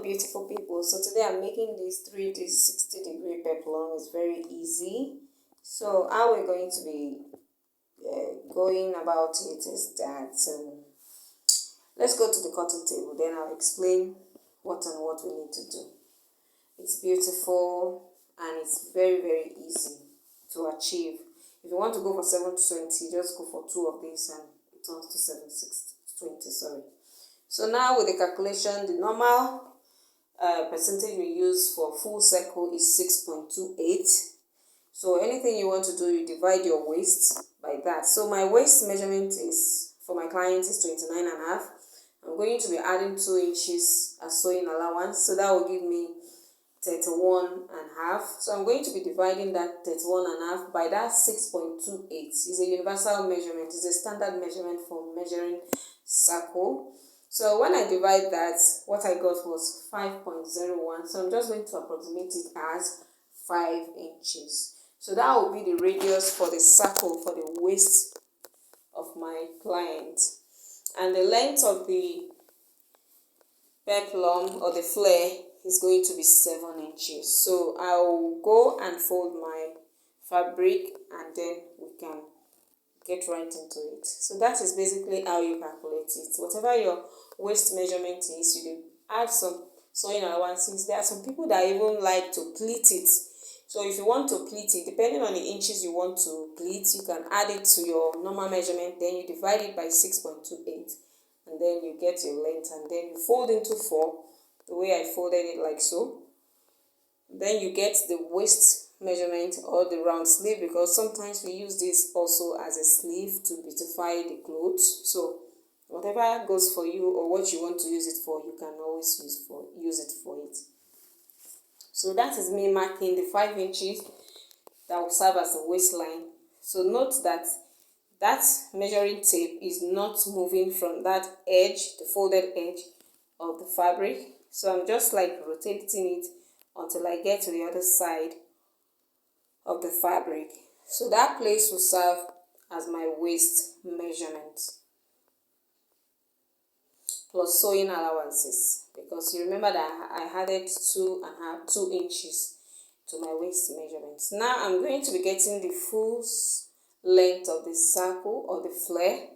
beautiful people. So today I'm making this 360-degree peplum. It's very easy. So how we're going to be going about it is that let's go to the cutting table, then I'll explain what we need to do. It's beautiful and it's very, very easy to achieve. If you want to go for 720, just go for 2 of these and it turns to 720, sorry. So now with the calculation, the normal percentage we use for full circle is 6.28. So anything you want to do, you divide your waist by that. So my waist measurement is, for my client, is 29.5. I'm going to be adding 2 inches as sewing allowance, so that will give me 31.5. So I'm going to be dividing that 31.5 by that 6.28. It's a universal measurement. It's a standard measurement for measuring circle. So when I divide that, what I got was 5.01. So I'm just going to approximate it as 5 inches. So that will be the radius for the circle for the waist of my client. And the length of the peplum or the flare is going to be 7 inches. So I'll go and fold my fabric and then we can get right into it. So that is basically how you calculate it. Whatever your waist measurement is, you add some sewing allowances. There are some people that even like to pleat it. So if you want to pleat it, depending on the inches you want to pleat, you can add it to your normal measurement, then you divide it by 6.28 and then you get your length, and then you fold into 4 the way I folded it, like so. Then you get the waist measurement or the round sleeve, because sometimes we use this also as a sleeve to beautify the clothes. So whatever goes for you or what you want to use it for, you can always use it for it. So that is me marking the 5 inches that will serve as the waistline. So note that that measuring tape is not moving from that edge, the folded edge of the fabric. So I'm just like rotating it until I get to the other side of the fabric. So that place will serve as my waist measurement plus sewing allowances, because you remember that I added 2 inches to my waist measurements. Now I'm going to be getting the full length of the circle or the flare.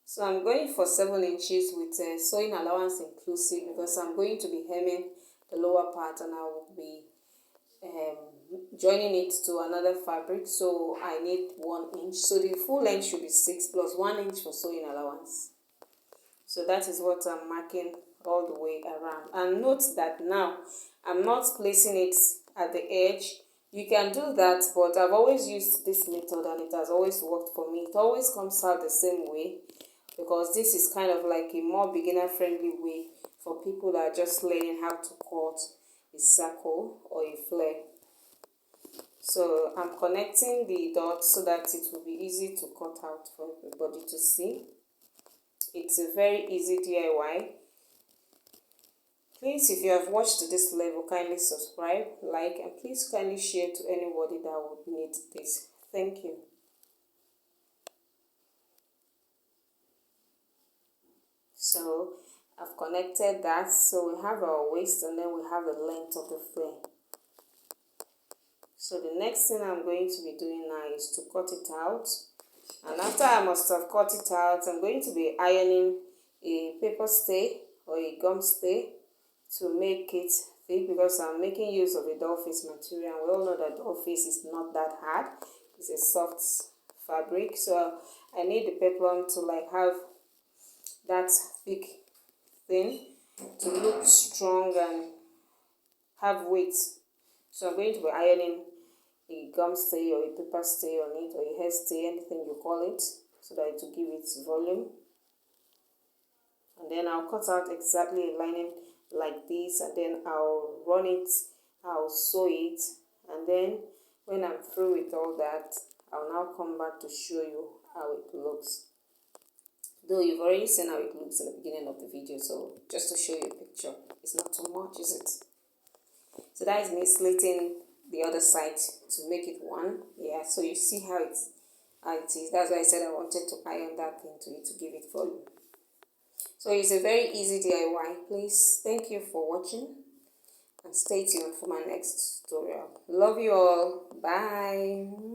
So I'm going for 7 inches with sewing allowance inclusive, because I'm going to be hemming the lower part and I will be joining it to another fabric. So I need 1 inch. So the full length should be 6 plus 1 inch for sewing allowance. So that is what I'm marking all the way around. And note that now I'm not placing it at the edge. You can do that, but I've always used this method and it has always worked for me. It always comes out the same way, because this is kind of like a more beginner friendly way for people that are just learning how to cut a circle or a flare. So I'm connecting the dots so that it will be easy to cut out for everybody to see. It's a very easy DIY. Please, if you have watched to this level, kindly subscribe, like, and please kindly share to anybody that would need this. Thank you. So I've connected that. So we have our waist and then we have the length of the flare. So the next thing I'm going to be doing now is to cut it out. And after I must have cut it out, I'm going to be ironing a paper stay or a gum stay to make it thick, because I'm making use of a doll face material. We all know that doll face is not that hard. It's a soft fabric. So I need the peplum to like have that thick thing to look strong and have weight. So I'm going to be ironing a gum stay or a paper stay on it, or a hair stay, anything you call it, so that it will give it volume. And then I'll cut out exactly a lining like this, and then I'll run it, I'll sew it, and then when I'm through with all that, I'll now come back to show you how it looks. Though you've already seen how it looks in the beginning of the video, so just to show you a picture, it's not too much, is it? So that is me slitting the other side to make it one. Yeah, so you see how it is. That's why I said I wanted to iron that thing to it to give it volume. So it's a very easy DIY. Please, thank you for watching. stay tuned for my next tutorial. Love you all. Bye.